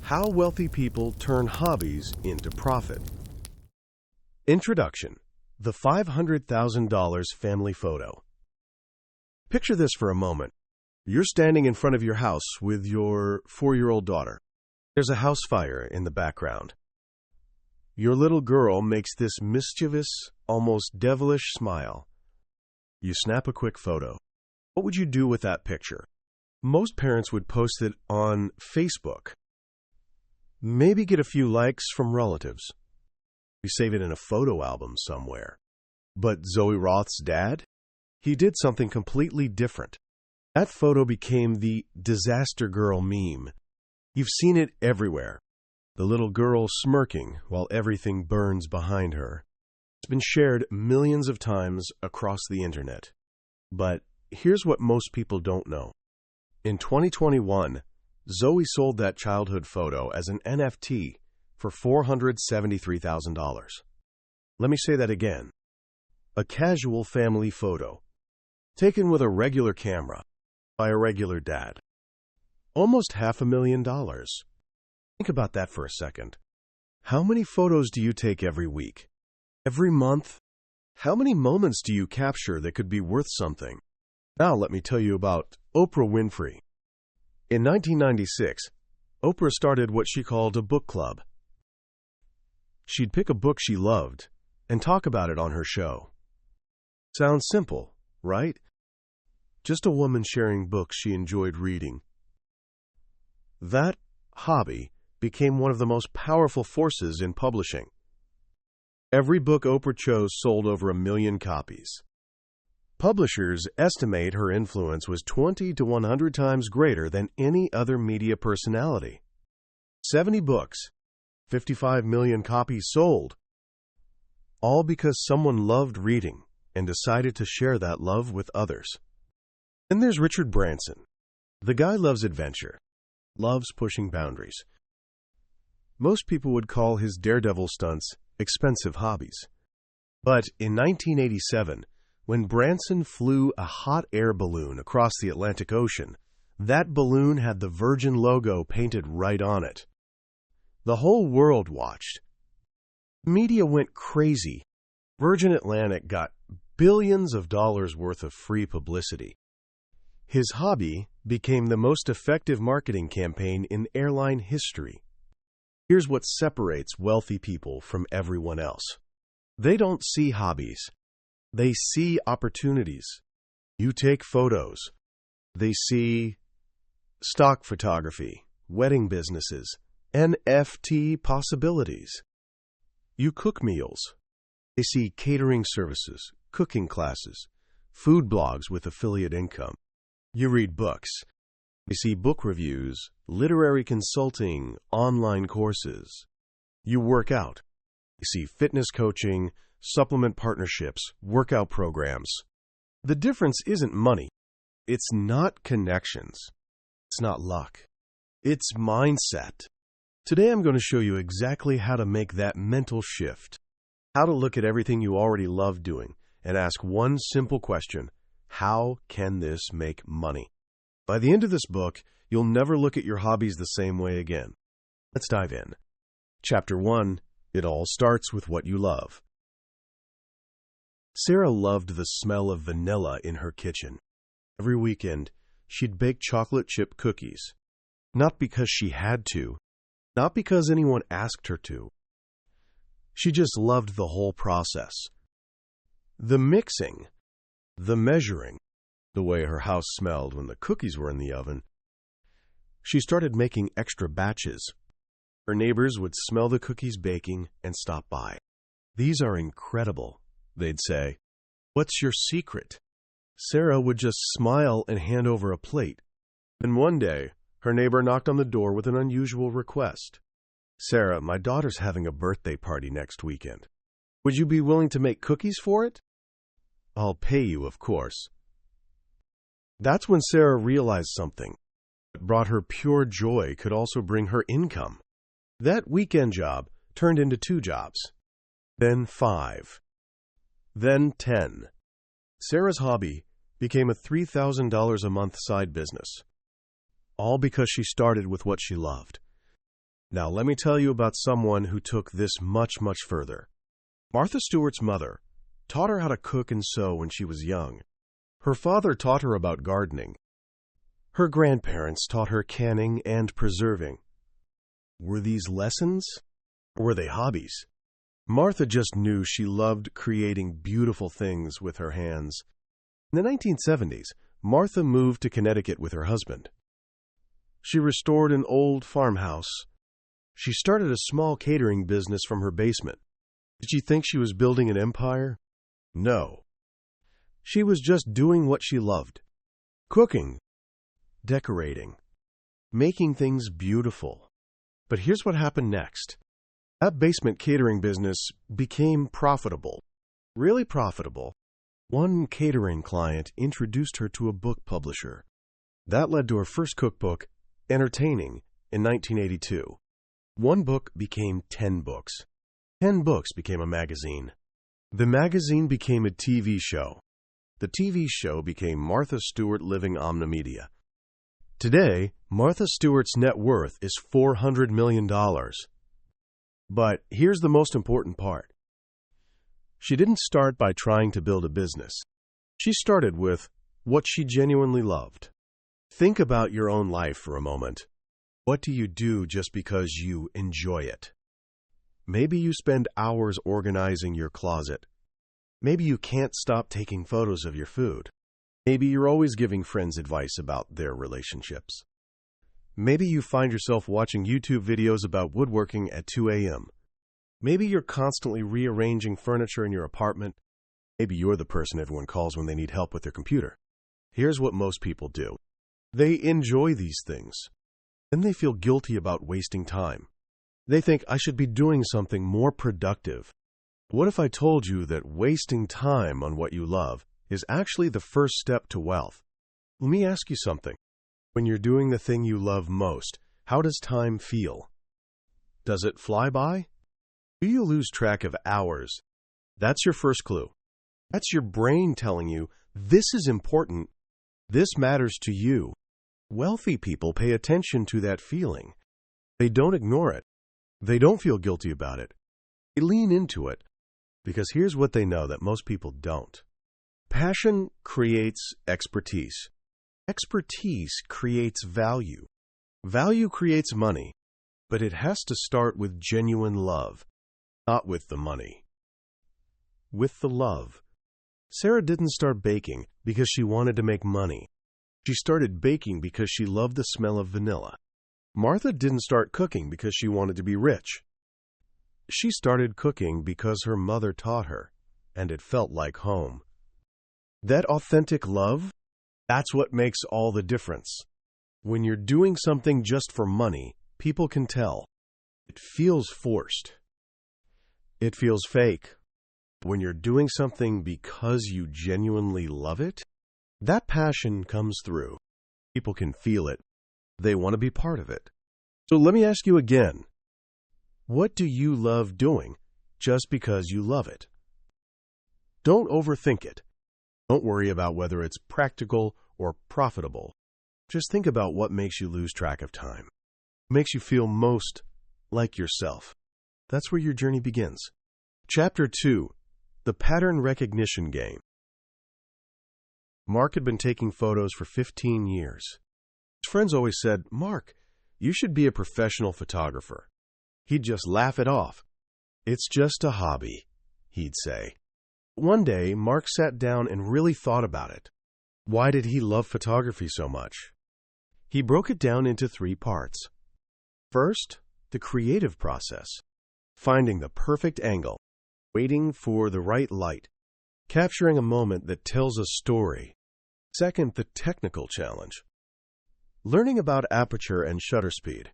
How wealthy people turn hobbies into profit. Introduction: the $500,000 family photo. Picture this for a moment. You're standing in front of your house with your 4-year-old daughter. There's a house fire in the background. Your little girl makes this mischievous, almost devilish smile. You snap a quick photo. What would you do with that picture? Most parents would post it on Facebook. Maybe get a few likes from relatives. We save it in a photo album somewhere. But Zoe Roth's dad? He did something completely different. That photo became the disaster girl meme. You've seen it everywhere. The little girl smirking while everything burns behind her. It's been shared millions of times across the internet. But here's what most people don't know. In 2021, Zoe sold that childhood photo as an NFT for $473,000. Let me say that again. A casual family photo, taken with a regular camera by a regular dad. Almost $500,000. Think about that for a second. How many photos do you take every week? Every month? How many moments do you capture that could be worth something? Now let me tell you about Oprah Winfrey. In 1996, Oprah started what she called a book club. She'd pick a book she loved and talk about it on her show. Sounds simple, right? Just a woman sharing books she enjoyed reading. That hobby became one of the most powerful forces in publishing. Every book Oprah chose sold over 1 million copies. Publishers estimate her influence was 20 to 100 times greater than any other media personality. 70 books, 55 million copies sold, all because someone loved reading and decided to share that love with others. Then there's Richard Branson. The guy loves adventure, loves pushing boundaries. Most people would call his daredevil stunts expensive hobbies. But in 1987, when Branson flew a hot air balloon across the Atlantic Ocean, that balloon had the Virgin logo painted right on it. The whole world watched. The media went crazy. Virgin Atlantic got billions of dollars worth of free publicity. His hobby became the most effective marketing campaign in airline history. Here's what separates wealthy people from everyone else. They don't see hobbies. They see opportunities. You take photos. They see stock photography, wedding businesses, NFT possibilities. You cook meals. They see catering services, cooking classes, food blogs with affiliate income. You read books. They see book reviews, literary consulting, online courses. You work out. You see fitness coaching, supplement partnerships, workout programs. The difference isn't money. It's not connections. It's not luck. It's mindset. Today I'm going to show you exactly how to make that mental shift. How to look at everything you already love doing and ask one simple question: how can this make money? By the end of this book, you'll never look at your hobbies the same way again. Let's dive in. Chapter 1. It all starts with what you love. Sarah loved the smell of vanilla in her kitchen. Every weekend, she'd bake chocolate chip cookies. Not because she had to, not because anyone asked her to. She just loved the whole process. The mixing, the measuring, the way her house smelled when the cookies were in the oven. She started making extra batches. Her neighbors would smell the cookies baking and stop by. "These are incredible," they'd say. "What's your secret?" Sarah would just smile and hand over a plate. Then one day, her neighbor knocked on the door with an unusual request. "Sarah, my daughter's having a birthday party next weekend. Would you be willing to make cookies for it?" "I'll pay you, of course." That's when Sarah realized something. What brought her pure joy could also bring her income. That weekend job turned into 2 jobs, then 5, then 10. Sarah's hobby became a $3,000 a month side business, all because she started with what she loved. Now, let me tell you about someone who took this much, much further. Martha Stewart's mother taught her how to cook and sew when she was young. Her father taught her about gardening. Her grandparents taught her canning and preserving. Were these lessons, or were they hobbies? Martha just knew she loved creating beautiful things with her hands. In the 1970s, Martha moved to Connecticut with her husband. She restored an old farmhouse. She started a small catering business from her basement. Did she think she was building an empire? No. She was just doing what she loved. Cooking, decorating, making things beautiful. But here's what happened next. That basement catering business became profitable. Really profitable. One catering client introduced her to a book publisher. That led to her first cookbook, Entertaining, in 1982. One book became 10 books. 10 books became a magazine. The magazine became a TV show. The TV show became Martha Stewart Living Omnimedia. Today, Martha Stewart's net worth is $400 million. But here's the most important part. She didn't start by trying to build a business. She started with what she genuinely loved. Think about your own life for a moment. What do you do just because you enjoy it? Maybe you spend hours organizing your closet. Maybe you can't stop taking photos of your food. Maybe you're always giving friends advice about their relationships. Maybe you find yourself watching YouTube videos about woodworking at 2 a.m. Maybe you're constantly rearranging furniture in your apartment. Maybe you're the person everyone calls when they need help with their computer. Here's what most people do. They enjoy these things. Then they feel guilty about wasting time. They think, I should be doing something more productive. What if I told you that wasting time on what you love is actually the first step to wealth? Let me ask you something. When you're doing the thing you love most, how does time feel? Does it fly by? Do you lose track of hours? That's your first clue. That's your brain telling you, this is important. This matters to you. Wealthy people pay attention to that feeling. They don't ignore it. They don't feel guilty about it. They lean into it. Because here's what they know that most people don't. Passion creates expertise. Expertise creates value. Value creates money. But it has to start with genuine love, not with the money. With the love. Sarah didn't start baking because she wanted to make money. She started baking because she loved the smell of vanilla. Martha didn't start cooking because she wanted to be rich. She started cooking because her mother taught her, and it felt like home. That authentic love, that's what makes all the difference. When you're doing something just for money, people can tell. It feels forced. It feels fake. When you're doing something because you genuinely love it, that passion comes through. People can feel it. They want to be part of it. So let me ask you again. What do you love doing just because you love it? Don't overthink it. Don't worry about whether it's practical or profitable. Just think about what makes you lose track of time. Makes you feel most like yourself. That's where your journey begins. Chapter 2. The Pattern Recognition Game. Mark had been taking photos for 15 years. His friends always said, Mark, you should be a professional photographer. He'd just laugh it off. It's just a hobby, he'd say. One day, Mark sat down and really thought about it. Why did he love photography so much? He broke it down into 3 parts. First, the creative process. Finding the perfect angle. Waiting for the right light. Capturing a moment that tells a story. Second, the technical challenge. Learning about aperture and shutter speed.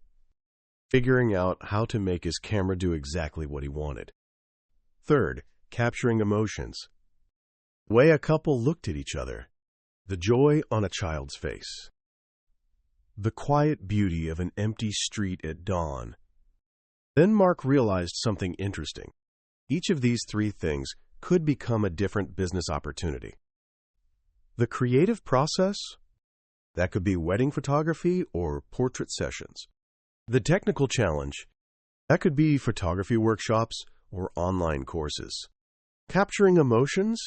Figuring out how to make his camera do exactly what he wanted. Third, capturing emotions. The way a couple looked at each other. The joy on a child's face. The quiet beauty of an empty street at dawn. Then Mark realized something interesting. Each of these 3 things could become a different business opportunity. The creative process, that could be wedding photography or portrait sessions. The technical challenge, that could be photography workshops or online courses. Capturing emotions,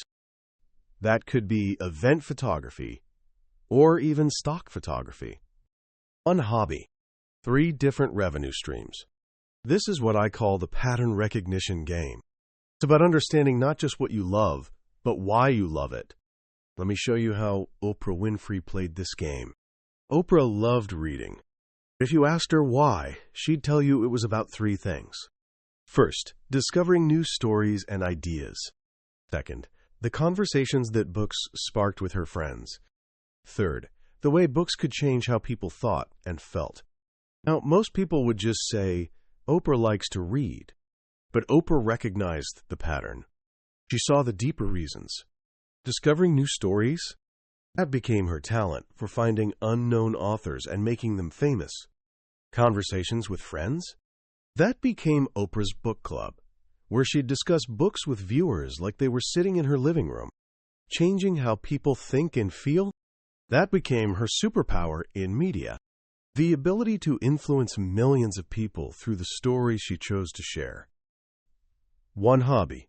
that could be event photography or even stock photography. One hobby, 3 different revenue streams. This is what I call the pattern recognition game. It's about understanding not just what you love, but why you love it. Let me show you how Oprah Winfrey played this game. Oprah loved reading. If you asked her why, she'd tell you it was about 3 things. First, discovering new stories and ideas. Second, the conversations that books sparked with her friends. Third, the way books could change how people thought and felt. Now, most people would just say, Oprah likes to read. But Oprah recognized the pattern. She saw the deeper reasons. Discovering new stories? That became her talent for finding unknown authors and making them famous. Conversations with friends? That became Oprah's book club, where she'd discuss books with viewers like they were sitting in her living room. Changing how people think and feel? That became her superpower in media. The ability to influence millions of people through the stories she chose to share. One hobby.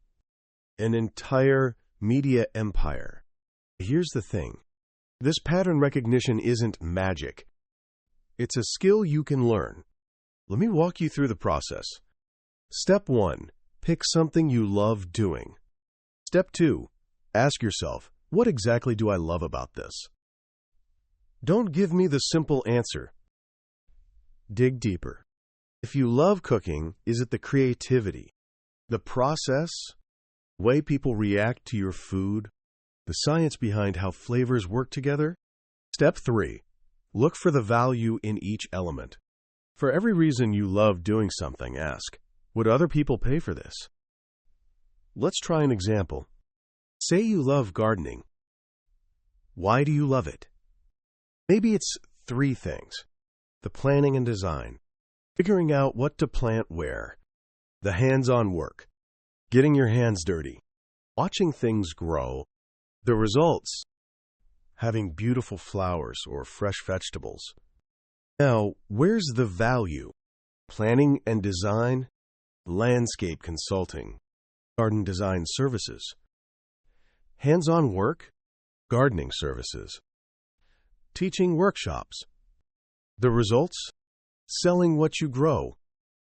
An entire media empire. Here's the thing. This pattern recognition isn't magic. It's a skill you can learn. Let me walk you through the process. Step 1. Pick something you love doing. Step 2. Ask yourself, what exactly do I love about this? Don't give me the simple answer. Dig deeper. If you love cooking, is it the creativity, the process, the way people react to your food, the science behind how flavors work together? Step 3. Look for the value in each element. For every reason you love doing something, ask, would other people pay for this? Let's try an example. Say you love gardening. Why do you love it? Maybe it's 3 things. The planning and design, figuring out what to plant where, the hands-on work, getting your hands dirty, watching things grow, the results, having beautiful flowers or fresh vegetables. Now, where's the value? Planning and design, landscape consulting, garden design services, hands-on work, gardening services, teaching workshops. The results? Selling what you grow,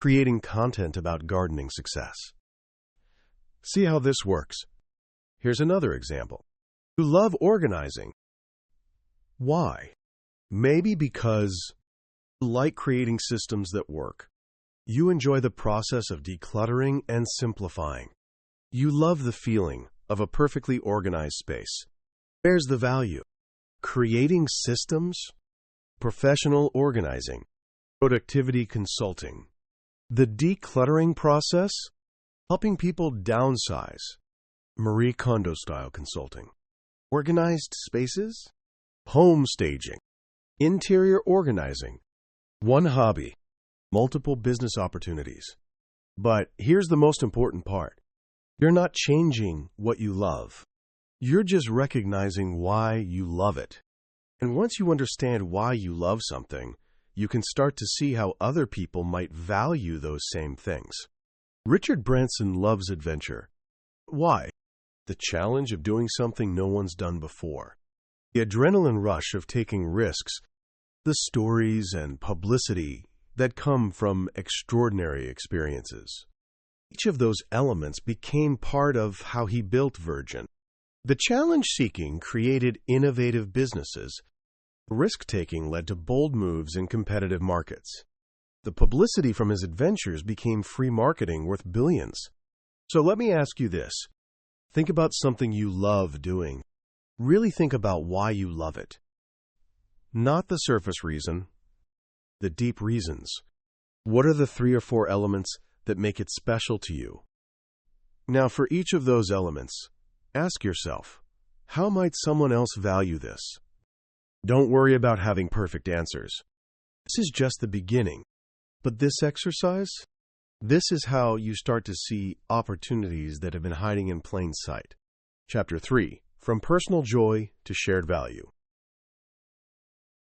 creating content about gardening success. See how this works. Here's another example. You love organizing. Why? Maybe because you like creating systems that work. You enjoy the process of decluttering and simplifying. You love the feeling of a perfectly organized space. Where's the value? Creating systems? Professional organizing, productivity consulting, the decluttering process, helping people downsize, Marie Kondo-style consulting, organized spaces, home staging, interior organizing, one hobby, multiple business opportunities. But here's the most important part. You're not changing what you love. You're just recognizing why you love it. And once you understand why you love something, you can start to see how other people might value those same things. Richard Branson loves adventure. Why? The challenge of doing something no one's done before. The adrenaline rush of taking risks. The stories and publicity that come from extraordinary experiences. Each of those elements became part of how he built Virgin. The challenge-seeking created innovative businesses. Risk-taking led to bold moves in competitive markets. The publicity from his adventures became free marketing worth billions. So let me ask you this. Think about something you love doing. Really think about why you love it. Not the surface reason, the deep reasons. What are the 3 or 4 elements that make it special to you? Now, for each of those elements, ask yourself, how might someone else value this? Don't worry about having perfect answers. This is just the beginning. But this exercise, this is how you start to see opportunities that have been hiding in plain sight. Chapter 3, From Personal Joy to Shared Value.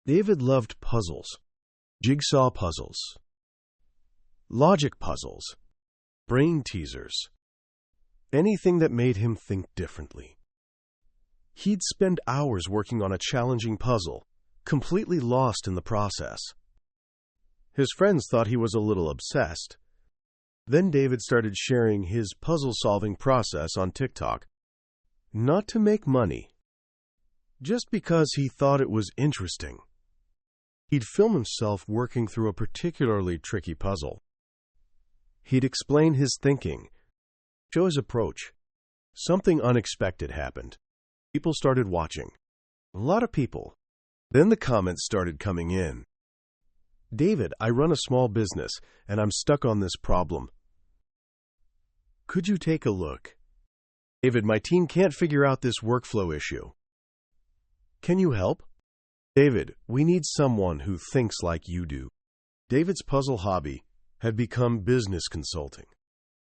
David loved puzzles, jigsaw puzzles, logic puzzles, brain teasers, anything that made him think differently. He'd spend hours working on a challenging puzzle, completely lost in the process. His friends thought he was a little obsessed. Then David started sharing his puzzle-solving process on TikTok. Not to make money, just because he thought it was interesting. He'd film himself working through a particularly tricky puzzle. He'd explain his thinking, show his approach. Something unexpected happened. People started watching. A lot of people. Then the comments started coming in. "David, I run a small business, and I'm stuck on this problem. Could you take a look? David, my team can't figure out this workflow issue. Can you help? David, we need someone who thinks like you do." David's puzzle hobby had become business consulting.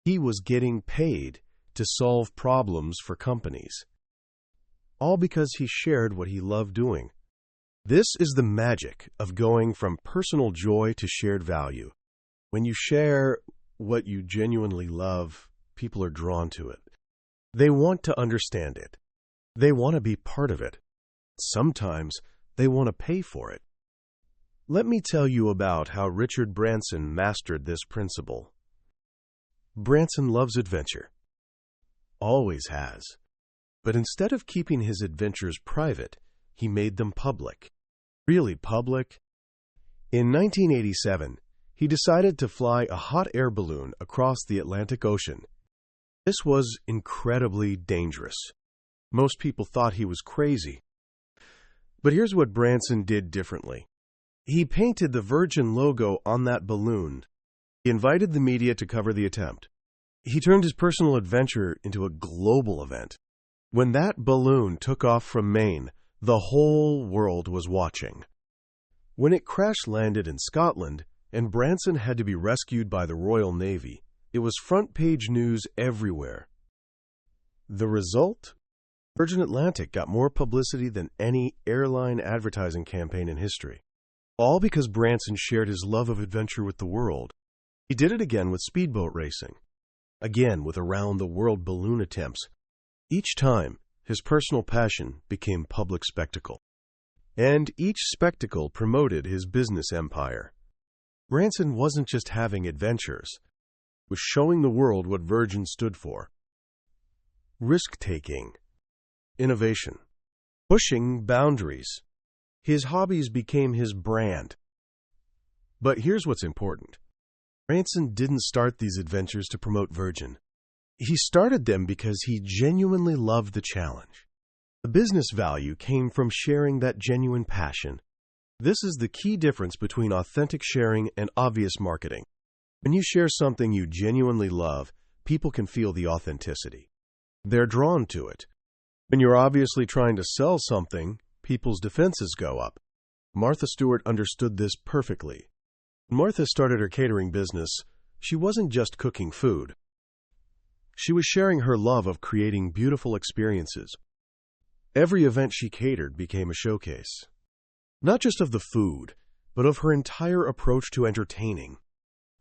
He was getting paid to solve problems for companies, all because he shared what he loved doing. This is the magic of going from personal joy to shared value. When you share what you genuinely love, people are drawn to it. They want to understand it. They want to be part of it. Sometimes they want to pay for it. Let me tell you about how Richard Branson mastered this principle. Branson loves adventure. Always has. But instead of keeping his adventures private, he made them public. Really public? In 1987, he decided to fly a hot air balloon across the Atlantic Ocean. This was incredibly dangerous. Most people thought he was crazy. But here's what Branson did differently. He painted the Virgin logo on that balloon. He invited the media to cover the attempt. He turned his personal adventure into a global event. When that balloon took off from Maine, the whole world was watching. When it crash-landed in Scotland, and Branson had to be rescued by the Royal Navy, it was front-page news everywhere. The result? Virgin Atlantic got more publicity than any airline advertising campaign in history. All because Branson shared his love of adventure with the world. He did it again with speedboat racing. Again with around-the-world balloon attempts. Each time, his personal passion became public spectacle. And each spectacle promoted his business empire. Branson wasn't just having adventures. He was showing the world what Virgin stood for. Risk-taking. Innovation. Pushing boundaries. His hobbies became his brand. But here's what's important. Branson didn't start these adventures to promote Virgin. He started them because he genuinely loved the challenge. The business value came from sharing that genuine passion. This is the key difference between authentic sharing and obvious marketing. When you share something you genuinely love, people can feel the authenticity. They're drawn to it. When you're obviously trying to sell something, people's defenses go up. Martha Stewart understood this perfectly. When Martha started her catering business, she wasn't just cooking food. She was sharing her love of creating beautiful experiences. Every event she catered became a showcase. Not just of the food, but of her entire approach to entertaining.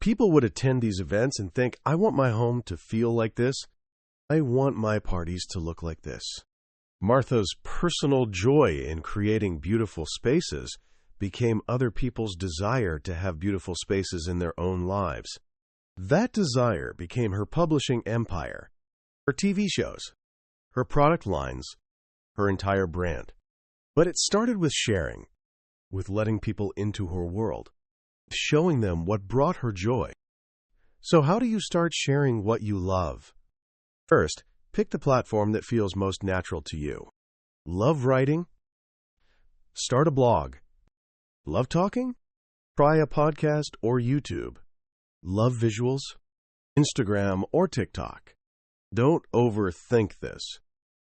People would attend these events and think, I want my home to feel like this. I want my parties to look like this. Martha's personal joy in creating beautiful spaces became other people's desire to have beautiful spaces in their own lives. That desire became her publishing empire, her TV shows, her product lines, her entire brand. But it started with sharing, with letting people into her world, showing them what brought her joy. So how do you start sharing what you love? First, pick the platform that feels most natural to you. Love writing? Start a blog. Love talking? Try a podcast or YouTube. Love visuals? Instagram or TikTok. Don't overthink this.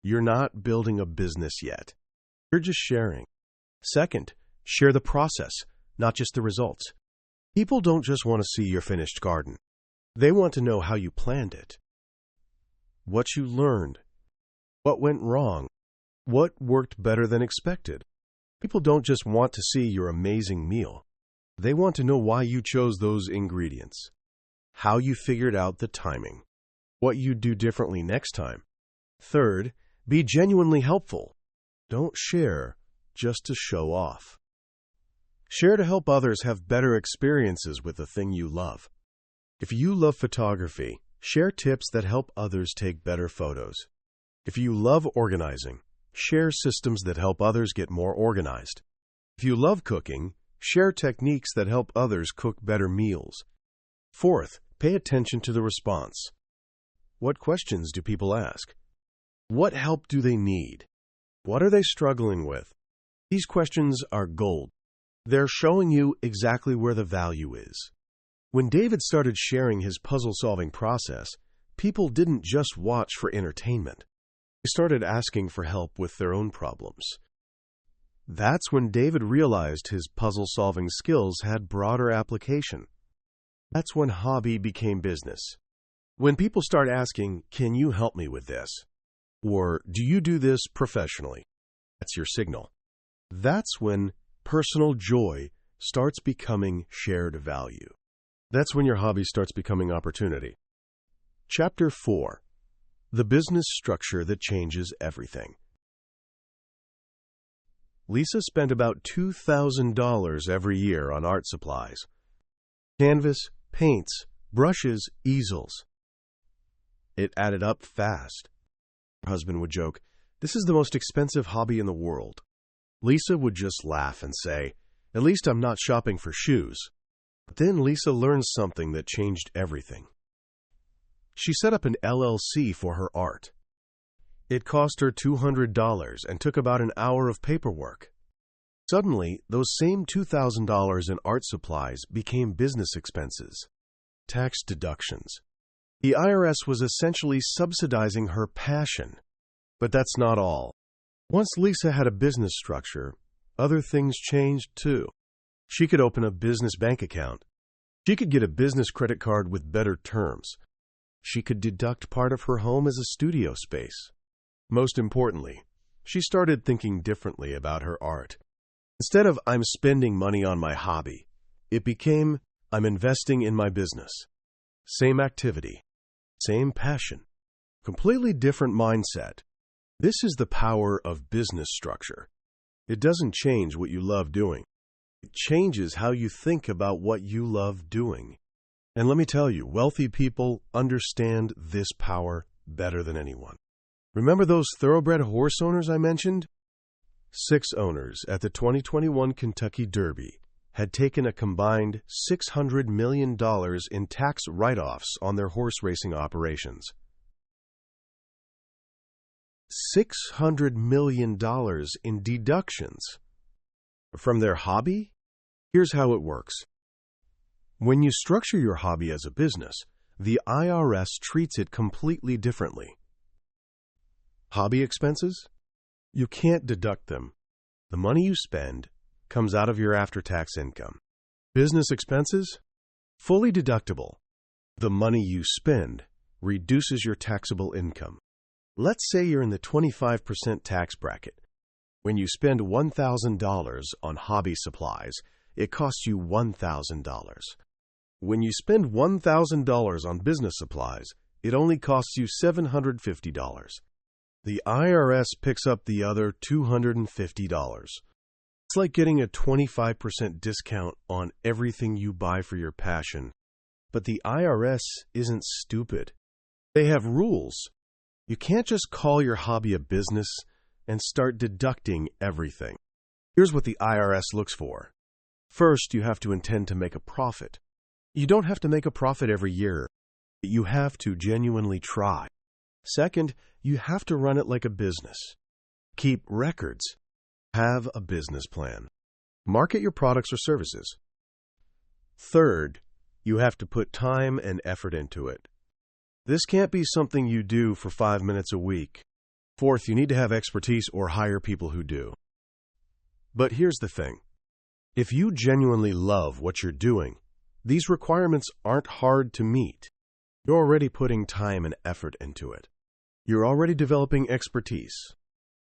You're not building a business yet. You're just sharing. Second, share the process, not just the results. People don't just want to see your finished garden. They want to know how you planned it, what you learned, what went wrong, what worked better than expected. People don't just want to see your amazing meal. They want to know why you chose those ingredients. how you figured out the timing, what you'd do differently next time. Third, be genuinely helpful. Don't share just to show off. Share to help others have better experiences with the thing you love. If you love photography, share tips that help others take better photos. If you love organizing, share systems that help others get more organized. If you love cooking, share techniques that help others cook better meals. Fourth, pay attention to the response. What questions do people ask? What help do they need? What are they struggling with? These questions are gold. They're showing you exactly where the value is. When David started sharing his puzzle-solving process, people didn't just watch for entertainment. They started asking for help with their own problems. That's when David realized his puzzle-solving skills had broader application. That's when hobby became business. When people start asking, "Can you help me with this?" or "Do you do this professionally?" that's your signal. That's when personal joy starts becoming shared value. That's when your hobby starts becoming opportunity. Chapter 4. The business structure that changes everything. Lisa spent about $2,000 every year on art supplies. Canvas, paints, brushes, easels. It added up fast. Her husband would joke, "This is the most expensive hobby in the world." Lisa would just laugh and say, "At least I'm not shopping for shoes." But then Lisa learned something that changed everything. She set up an LLC for her art. It cost her $200 and took about an hour of paperwork. Suddenly, those same $2,000 in art supplies became business expenses, tax deductions. The IRS was essentially subsidizing her passion. But that's not all. Once Lisa had a business structure, other things changed too. She could open a business bank account. She could get a business credit card with better terms. She could deduct part of her home as a studio space. Most importantly, she started thinking differently about her art. Instead of "I'm spending money on my hobby," it became "I'm investing in my business." Same activity, same passion, completely different mindset. This is the power of business structure. It doesn't change what you love doing. It changes how you think about what you love doing. And let me tell you, wealthy people understand this power better than anyone. Remember those thoroughbred horse owners I mentioned? 6 owners at the 2021 Kentucky Derby had taken a combined $600 million in tax write-offs on their horse racing operations. $600 million in deductions. From their hobby? Here's how it works. When you structure your hobby as a business, the IRS treats it completely differently. Hobby expenses? You can't deduct them. The money you spend comes out of your after-tax income. Business expenses? Fully deductible. The money you spend reduces your taxable income. Let's say you're in the 25% tax bracket. When you spend $1,000 on hobby supplies, it costs you $1,000. When you spend $1,000 on business supplies, it only costs you $750. The IRS picks up the other $250. It's like getting a 25% discount on everything you buy for your passion. But the IRS isn't stupid. They have rules. You can't just call your hobby a business and start deducting everything. Here's what the IRS looks for. First, you have to intend to make a profit. You don't have to make a profit every year. You have to genuinely try. Second, you have to run it like a business. Keep records. Have a business plan. Market your products or services. Third, you have to put time and effort into it. This can't be something you do for 5 minutes a week. Fourth, you need to have expertise or hire people who do. But here's the thing. If you genuinely love what you're doing, these requirements aren't hard to meet. You're already putting time and effort into it. You're already developing expertise.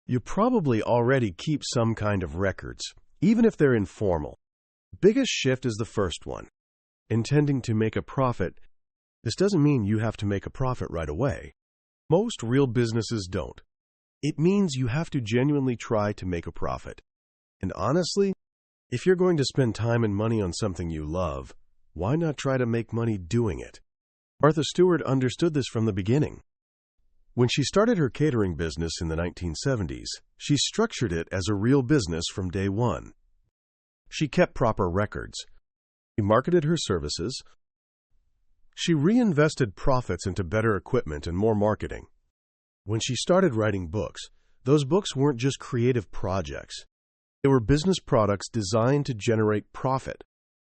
You probably already keep some kind of records, even if they're informal. The biggest shift is the first one. Intending to make a profit This doesn't mean you have to make a profit right away. Most real businesses don't. It means you have to genuinely try to make a profit. And honestly, if you're going to spend time and money on something you love, why not try to make money doing it? Martha Stewart understood this from the beginning. When she started her catering business in the 1970s, she structured it as a real business from day one. She kept proper records. She marketed her services. She reinvested profits into better equipment and more marketing. When she started writing books, those books weren't just creative projects. They were business products designed to generate profit.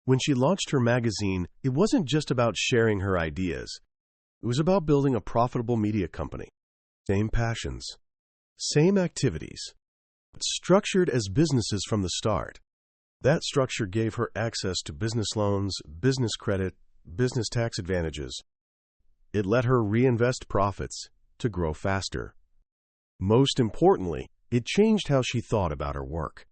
When she launched her magazine, it wasn't just about sharing her ideas. It was about building a profitable media company. Same passions, same activities, but structured as businesses from the start. That structure gave her access to business loans, business credit, business tax advantages. It let her reinvest profits to grow faster. Most importantly, it changed how she thought about her work.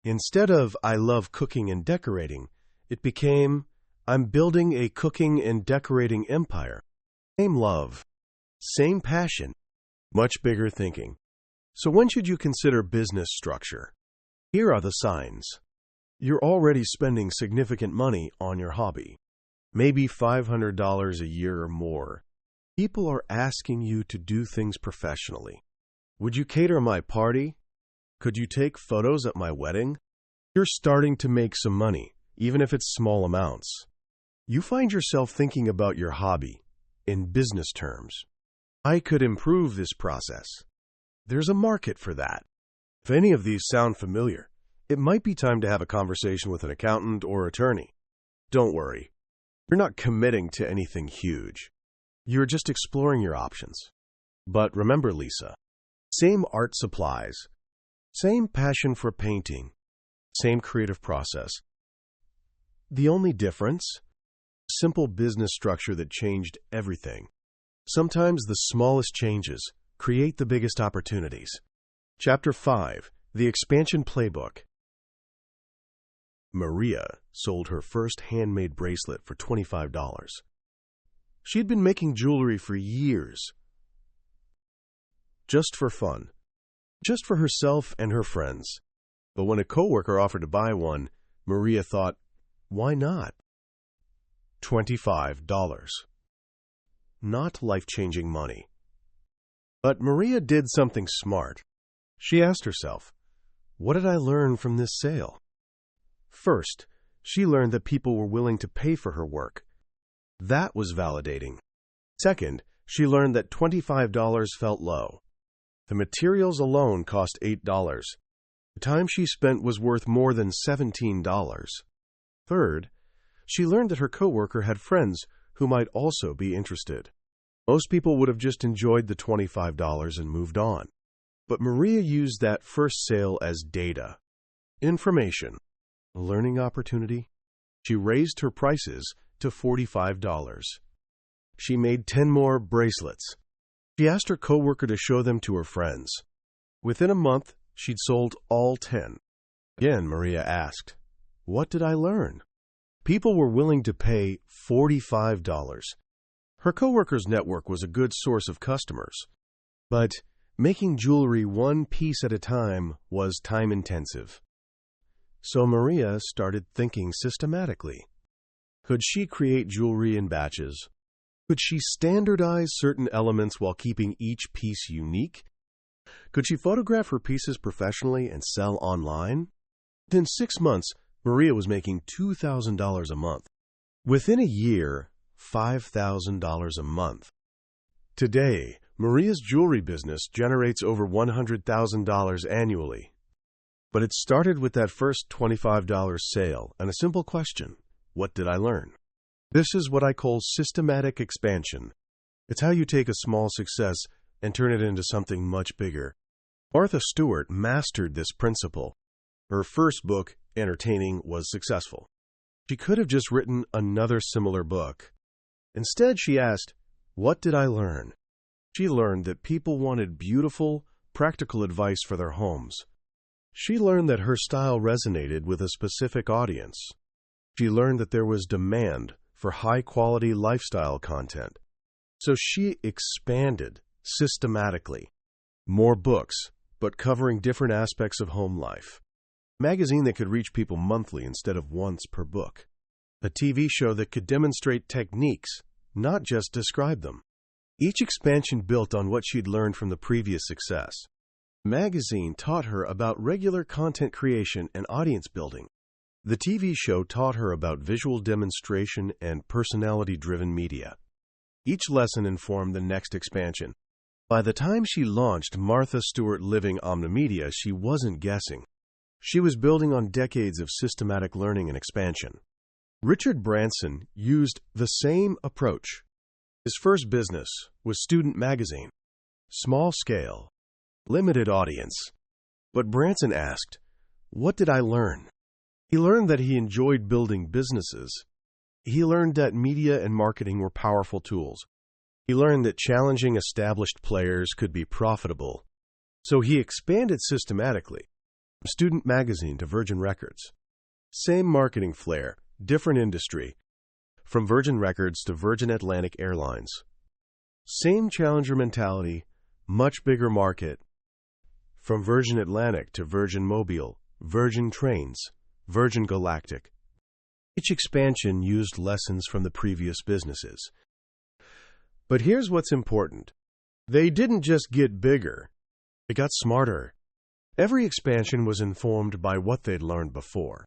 Instead of, "I love cooking and decorating," it became, "I'm building a cooking and decorating empire." Same love, same passion, much bigger thinking. So when should you consider business structure? Here are the signs. You're already spending significant money on your hobby, maybe $500 a year or more. People are asking you to do things professionally. Would you cater my party? Could you take photos at my wedding? You're starting to make some money, even if it's small amounts. You find yourself thinking about your hobby in business terms. I could improve this process. There's a market for that. If any of these sound familiar, it might be time to have a conversation with an accountant or attorney. Don't worry. You're not committing to anything huge. You're just exploring your options. But remember, Lisa, same art supplies, same passion for painting, same creative process. The only difference? Simple business structure that changed everything. Sometimes the smallest changes create the biggest opportunities. Chapter 5, The Expansion Playbook. Maria sold her first handmade bracelet for $25. She'd been making jewelry for years, just for fun, just for herself and her friends. But when a coworker offered to buy one, Maria thought, why not? $25. Not life-changing money. But Maria did something smart. She asked herself, what did I learn from this sale? First, she learned that people were willing to pay for her work. That was validating. Second, she learned that $25 felt low. The materials alone cost $8. The time she spent was worth more than $17. Third, she learned that her coworker had friends who might also be interested. Most people would have just enjoyed the $25 and moved on. But Maria used that first sale as data, information, a learning opportunity. She raised her prices to $45. She made 10 more bracelets. She asked her coworker to show them to her friends. Within a month, she'd sold all 10. Again, Maria asked, what did I learn? People were willing to pay $45. Her coworker's network was a good source of customers. But making jewelry one piece at a time was time-intensive. So Maria started thinking systematically. Could she create jewelry in batches? Could she standardize certain elements while keeping each piece unique? Could she photograph her pieces professionally and sell online? Within 6 months, Maria was making $2,000 a month. Within a year, $5,000 a month. Today, Maria's jewelry business generates over $100,000 annually. But it started with that first $25 sale and a simple question. What did I learn? This is what I call systematic expansion. It's how you take a small success and turn it into something much bigger. Martha Stewart mastered this principle. Her first book, Entertaining, was successful. She could have just written another similar book. Instead, she asked, what did I learn? She learned that people wanted beautiful, practical advice for their homes. She learned that her style resonated with a specific audience. She learned that there was demand for high-quality lifestyle content. So she expanded systematically. More books, but covering different aspects of home life. A magazine that could reach people monthly instead of once per book. A TV show that could demonstrate techniques, not just describe them. Each expansion built on what she'd learned from the previous success. The magazine taught her about regular content creation and audience building. The TV show taught her about visual demonstration and personality-driven media. Each lesson informed the next expansion. By the time she launched Martha Stewart Living Omnimedia, she wasn't guessing. She was building on decades of systematic learning and expansion. Richard Branson used the same approach. His first business was Student Magazine. Small scale, limited audience. But Branson asked, "What did I learn?" He learned that he enjoyed building businesses. He learned that media and marketing were powerful tools. He learned that challenging established players could be profitable. So he expanded systematically, from Student Magazine to Virgin Records. Same marketing flair, different industry. From Virgin Records to Virgin Atlantic Airlines. Same challenger mentality, much bigger market. From Virgin Atlantic to Virgin Mobile, Virgin Trains, Virgin Galactic. Each expansion used lessons from the previous businesses. But here's what's important. They didn't just get bigger, they got smarter. Every expansion was informed by what they'd learned before.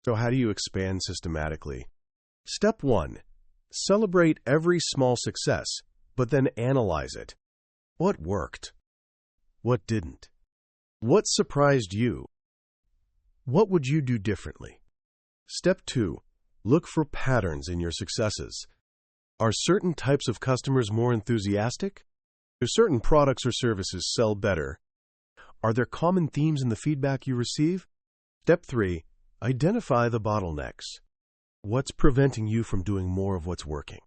So how do you expand systematically? Step 1. Celebrate every small success, but then analyze it. What worked? What didn't? What surprised you? What would you do differently? Step 2. Look for patterns in your successes. Are certain types of customers more enthusiastic? Do certain products or services sell better? Are there common themes in the feedback you receive? Step 3. Identify the bottlenecks. What's preventing you from doing more of what's working?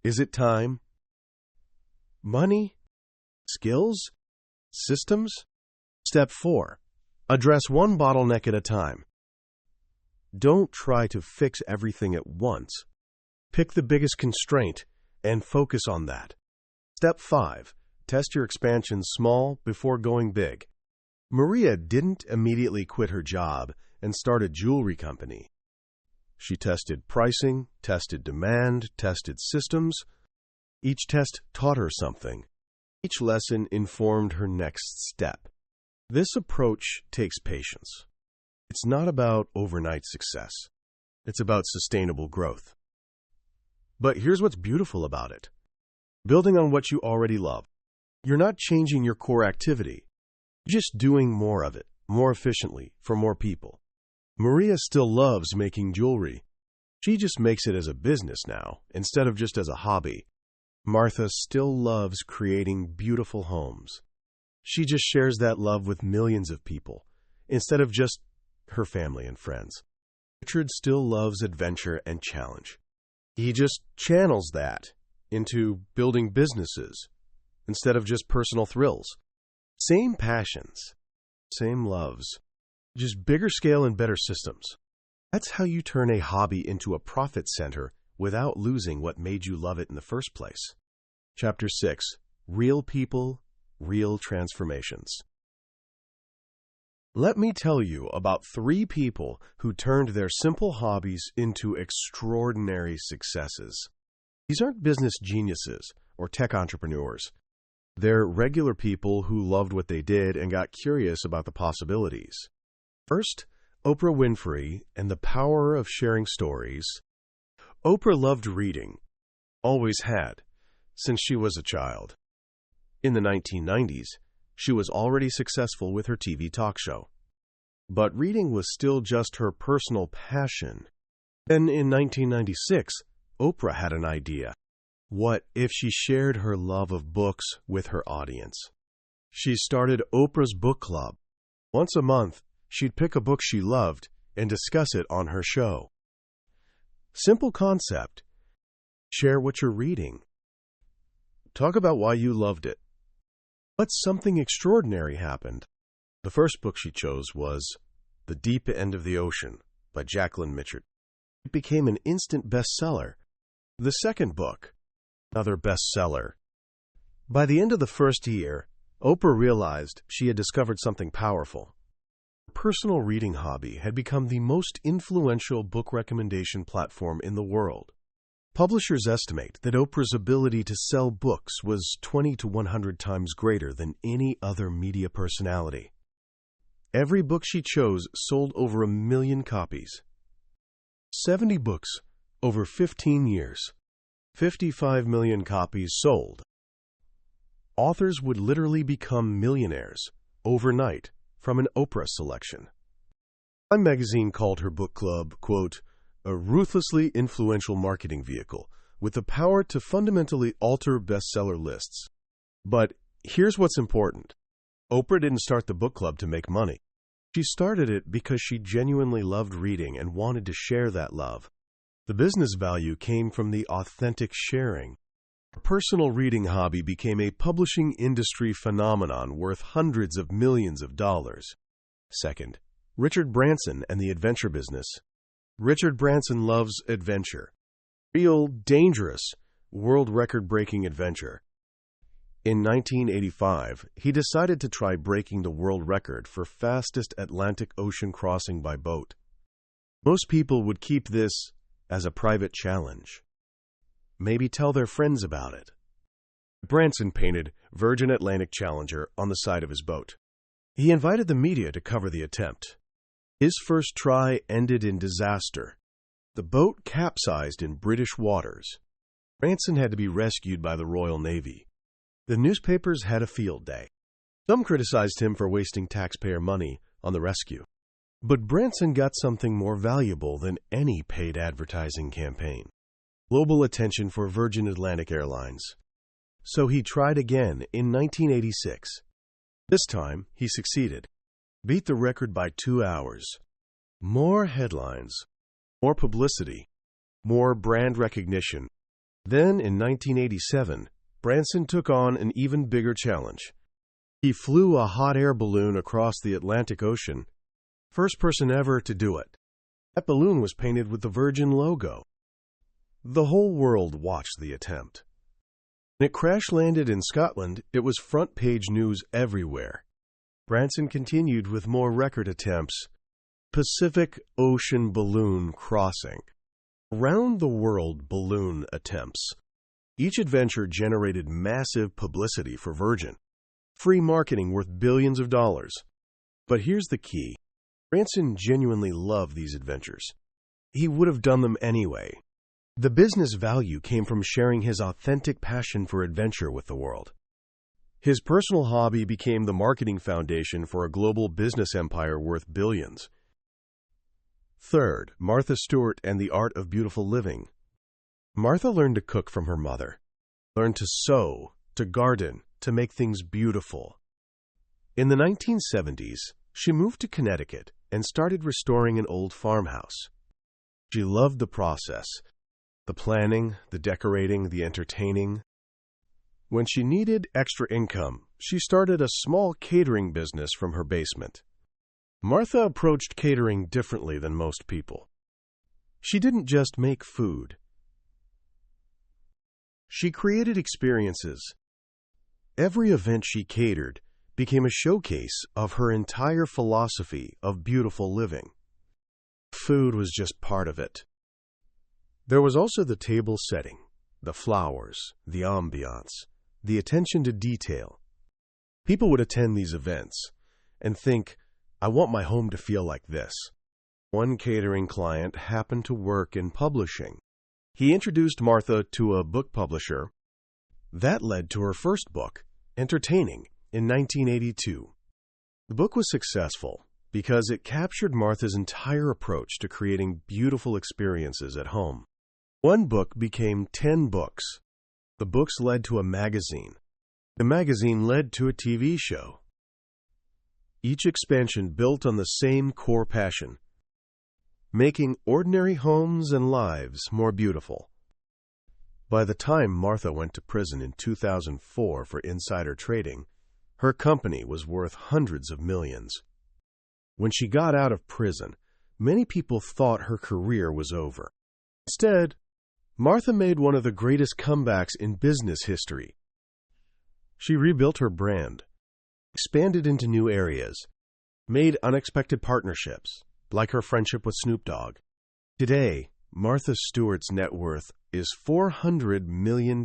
Is it time? Money? Skills? Systems? Step 4. Address one bottleneck at a time. Don't try to fix everything at once. Pick the biggest constraint and focus on that. Step 5. Test your expansion small before going big. Maria didn't immediately quit her job and start a jewelry company. She tested pricing, tested demand, tested systems. Each test taught her something. Each lesson informed her next step. This approach takes patience. It's not about overnight success. It's about sustainable growth. But here's what's beautiful about it. Building on what you already love. You're not changing your core activity. You're just doing more of it, more efficiently, for more people. Maria still loves making jewelry. She just makes it as a business now, instead of just as a hobby. Martha still loves creating beautiful homes. She just shares that love with millions of people, instead of just her family and friends. Richard still loves adventure and challenge. He just channels that into building businesses instead of just personal thrills. Same passions, same loves, just bigger scale and better systems. That's how you turn a hobby into a profit center without losing what made you love it in the first place. Chapter 6. Real People, Real Transformations. Let me tell you about 3 people who turned their simple hobbies into extraordinary successes. These aren't business geniuses or tech entrepreneurs. They're regular people who loved what they did and got curious about the possibilities. First, Oprah Winfrey and the power of sharing stories. Oprah loved reading, always had, since she was a child. In the 1990s, she was already successful with her TV talk show. But reading was still just her personal passion. Then in 1996, Oprah had an idea. What if she shared her love of books with her audience? She started Oprah's Book Club. Once a month, she'd pick a book she loved and discuss it on her show. Simple concept. Share what you're reading. Talk about why you loved it. But something extraordinary happened. The first book she chose was The Deep End of the Ocean by Jacqueline Mitchell. It became an instant bestseller. The second book, another bestseller. By the end of the first year, Oprah realized she had discovered something powerful. Her personal reading hobby had become the most influential book recommendation platform in the world. Publishers estimate that Oprah's ability to sell books was 20 to 100 times greater than any other media personality. Every book she chose sold over 1 million copies. 70 books over 15 years. 55 million copies sold. Authors would literally become millionaires overnight from an Oprah selection. Time magazine called her book club, quote, a ruthlessly influential marketing vehicle with the power to fundamentally alter bestseller lists. But here's what's important. Oprah didn't start the book club to make money. She started it because she genuinely loved reading and wanted to share that love. The business value came from the authentic sharing. Her personal reading hobby became a publishing industry phenomenon worth hundreds of millions of dollars. Second, Richard Branson and the adventure business. Richard Branson loves adventure. Real, dangerous, world record-breaking adventure. In 1985, he decided to try breaking the world record for fastest Atlantic Ocean crossing by boat. Most people would keep this as a private challenge. Maybe tell their friends about it. Branson painted Virgin Atlantic Challenger on the side of his boat. He invited the media to cover the attempt. His first try ended in disaster. The boat capsized in British waters. Branson had to be rescued by the Royal Navy. The newspapers had a field day. Some criticized him for wasting taxpayer money on the rescue. But Branson got something more valuable than any paid advertising campaign: global attention for Virgin Atlantic Airlines. So he tried again in 1986. This time, he succeeded. Beat the record by 2 hours. More headlines, more publicity, more brand recognition. Then, in 1987, Branson took on an even bigger challenge. He flew a hot air balloon across the Atlantic Ocean. First person ever to do it. That balloon was painted with the Virgin logo. The whole world watched the attempt. When it crash-landed in Scotland, it was front-page news everywhere. Branson continued with more record attempts. Pacific Ocean balloon crossing. Round-the-world balloon attempts. Each adventure generated massive publicity for Virgin. Free marketing worth billions of dollars. But here's the key. Branson genuinely loved these adventures. He would have done them anyway. The business value came from sharing his authentic passion for adventure with the world. His personal hobby became the marketing foundation for a global business empire worth billions. Third, Martha Stewart and the Art of Beautiful Living. Martha learned to cook from her mother, learned to sew, to garden, to make things beautiful. In the 1970s, she moved to Connecticut and started restoring an old farmhouse. She loved the process, the planning, the decorating, the entertaining. When she needed extra income, she started a small catering business from her basement. Martha approached catering differently than most people. She didn't just make food. She created experiences. Every event she catered became a showcase of her entire philosophy of beautiful living. Food was just part of it. There was also the table setting, the flowers, the ambiance, the attention to detail. People would attend these events and think, I want my home to feel like this. One catering client happened to work in publishing. He introduced Martha to a book publisher. That led to her first book, Entertaining, in 1982. The book was successful because it captured Martha's entire approach to creating beautiful experiences at home. One book became 10 books. The books led to a magazine. The magazine led to a TV show. Each expansion built on the same core passion: making ordinary homes and lives more beautiful. By the time Martha went to prison in 2004 for insider trading, her company was worth hundreds of millions. When she got out of prison, many people thought her career was over. Instead, Martha made one of the greatest comebacks in business history. She rebuilt her brand, expanded into new areas, made unexpected partnerships, like her friendship with Snoop Dogg. Today, Martha Stewart's net worth is $400 million.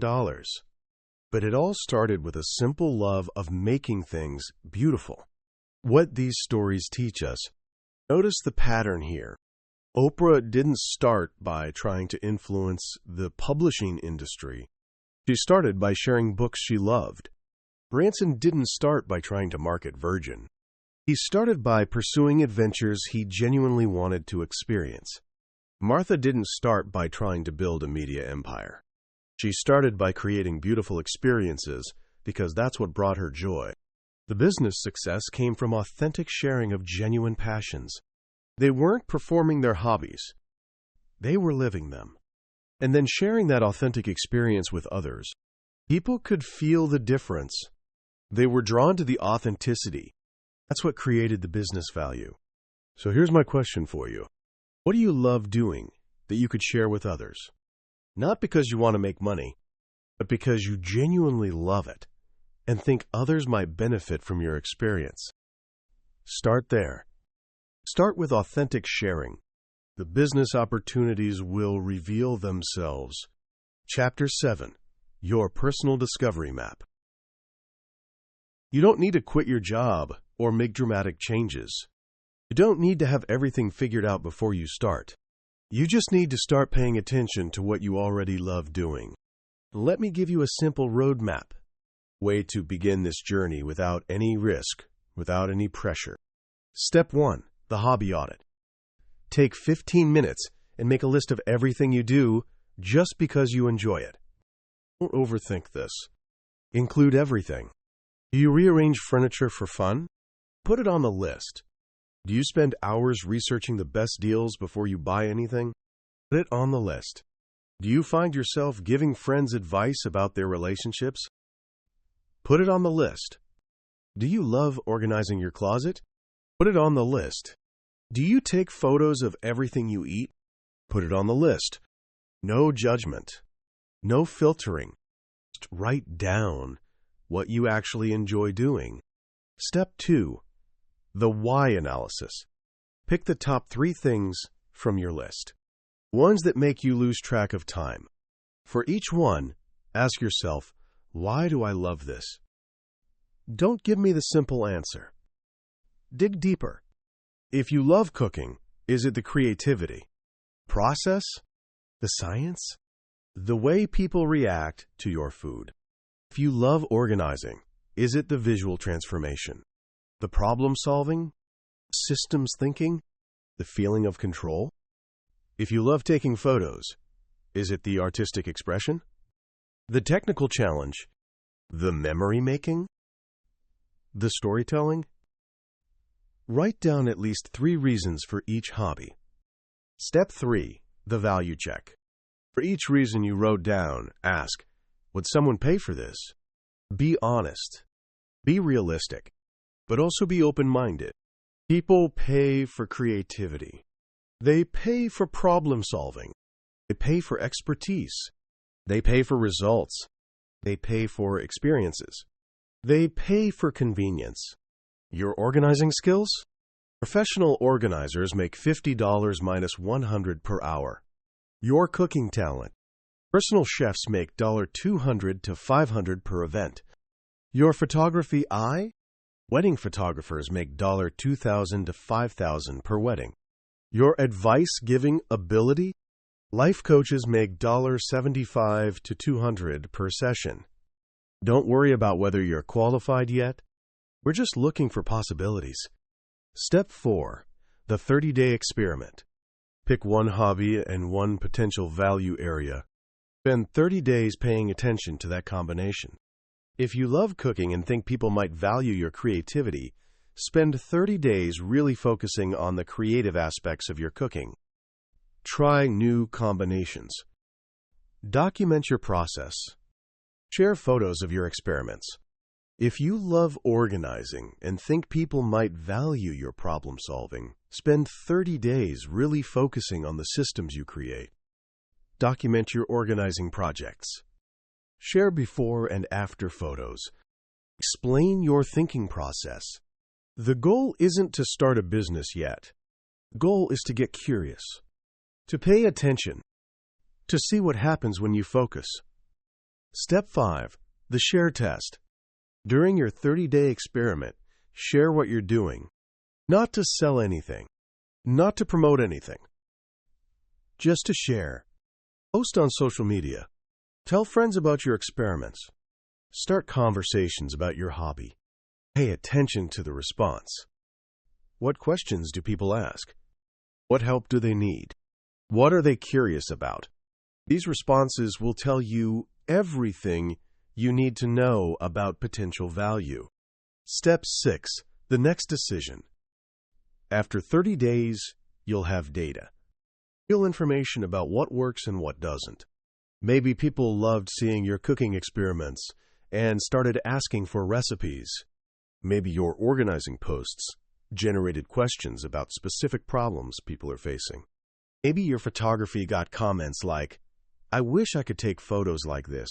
But it all started with a simple love of making things beautiful. What these stories teach us, notice the pattern here. Oprah didn't start by trying to influence the publishing industry. She started by sharing books she loved. Branson didn't start by trying to market Virgin. He started by pursuing adventures he genuinely wanted to experience. Martha didn't start by trying to build a media empire. She started by creating beautiful experiences because that's what brought her joy. The business success came from authentic sharing of genuine passions. They weren't performing their hobbies. They were living them. And then sharing that authentic experience with others. People could feel the difference. They were drawn to the authenticity. That's what created the business value. So here's my question for you. What do you love doing that you could share with others? Not because you want to make money, but because you genuinely love it and think others might benefit from your experience. Start there. Start with authentic sharing. The business opportunities will reveal themselves. Chapter 7. Your Personal Discovery Map. You don't need to quit your job or make dramatic changes. You don't need to have everything figured out before you start. You just need to start paying attention to what you already love doing. Let me give you a simple roadmap. Way to begin this journey without any risk, without any pressure. Step 1. The hobby audit. Take 15 minutes and make a list of everything you do just because you enjoy it. Don't overthink this. Include everything. Do you rearrange furniture for fun? Put it on the list. Do you spend hours researching the best deals before you buy anything? Put it on the list. Do you find yourself giving friends advice about their relationships? Put it on the list. Do you love organizing your closet? Put it on the list. Do you take photos of everything you eat? Put it on the list. No judgment. No filtering. Just write down what you actually enjoy doing. Step 2. The why analysis. Pick the top 3 things from your list. Ones that make you lose track of time. For each one, ask yourself, why do I love this? Don't give me the simple answer. Dig deeper. If you love cooking, is it the creativity, process, the science, the way people react to your food? If you love organizing, is it the visual transformation, the problem solving, systems thinking, the feeling of control? If you love taking photos, is it the artistic expression, the technical challenge, the memory making, the storytelling? Write down at least 3 reasons for each hobby. Step 3. The value check. For each reason you wrote down, ask, would someone pay for this? Be honest. Be realistic. But also be open-minded. People pay for creativity. They pay for problem solving. They pay for expertise. They pay for results. They pay for experiences. They pay for convenience. Your organizing skills? Professional organizers make $50 minus $100 per hour. Your cooking talent? Personal chefs make $200 to $500 per event. Your photography eye? Wedding photographers make $2,000 to $5,000 per wedding. Your advice-giving ability? Life coaches make $75 to $200 per session. Don't worry about whether you're qualified yet. We're just looking for possibilities. Step 4. The 30-day experiment. Pick one hobby and one potential value area. Spend 30 days paying attention to that combination. If you love cooking and think people might value your creativity, spend 30 days really focusing on the creative aspects of your cooking. Try new combinations. Document your process. Share photos of your experiments. If you love organizing and think people might value your problem solving, Spend 30 days really focusing on the systems you create. Document your organizing projects. Share before and after photos. Explain your thinking process. The goal isn't to start a business yet. The goal is to get curious, to pay attention, to see what happens when you focus. Step 5. The share test. During your 30-day experiment, share what you're doing. Not to sell anything, not to promote anything, just to share. Post on social media. Tell friends about your experiments. Start conversations about your hobby. Pay attention to the response. What questions do people ask? What help do they need? What are they curious about? These responses will tell you everything you need to know about potential value. Step 6. The next decision. After 30 days, you'll have data. Real information about what works and what doesn't. Maybe people loved seeing your cooking experiments and started asking for recipes. Maybe your organizing posts generated questions about specific problems people are facing. Maybe your photography got comments like, "I wish I could take photos like this."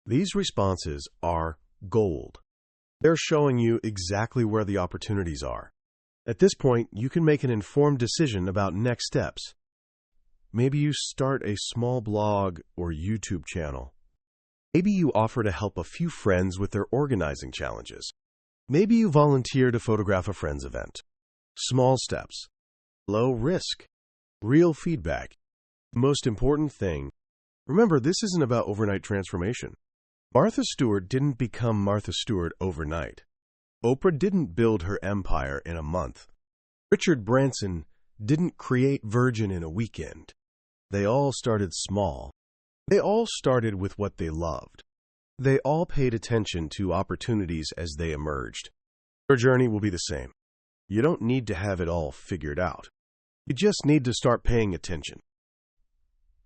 These responses are gold. They're showing you exactly where the opportunities are. At this point, you can make an informed decision about next steps. Maybe you start a small blog or YouTube channel. Maybe you offer to help a few friends with their organizing challenges. Maybe you volunteer to photograph a friend's event. Small steps, low risk, real feedback. The most important thing, remember, this isn't about overnight transformation. Martha Stewart didn't become Martha Stewart overnight. Oprah didn't build her empire in a month. Richard Branson didn't create Virgin in a weekend. They all started small. They all started with what they loved. They all paid attention to opportunities as they emerged. Your journey will be the same. You don't need to have it all figured out. You just need to start paying attention.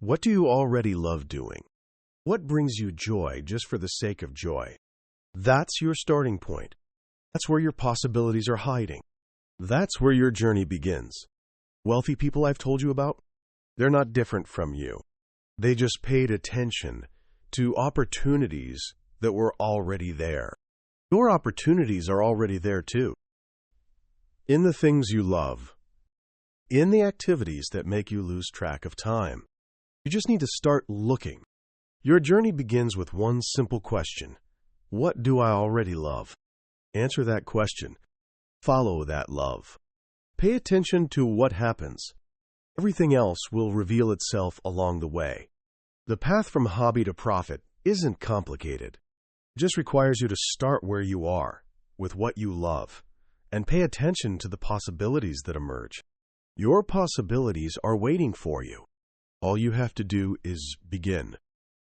What do you already love doing? What brings you joy just for the sake of joy? That's your starting point. That's where your possibilities are hiding. That's where your journey begins. Wealthy people I've told you about, they're not different from you. They just paid attention to opportunities that were already there. Your opportunities are already there too. In the things you love. In the activities that make you lose track of time. You just need to start looking. Your journey begins with one simple question. What do I already love? Answer that question. Follow that love. Pay attention to what happens. Everything else will reveal itself along the way. The path from hobby to profit isn't complicated. It just requires you to start where you are, with what you love, and pay attention to the possibilities that emerge. Your possibilities are waiting for you. All you have to do is begin.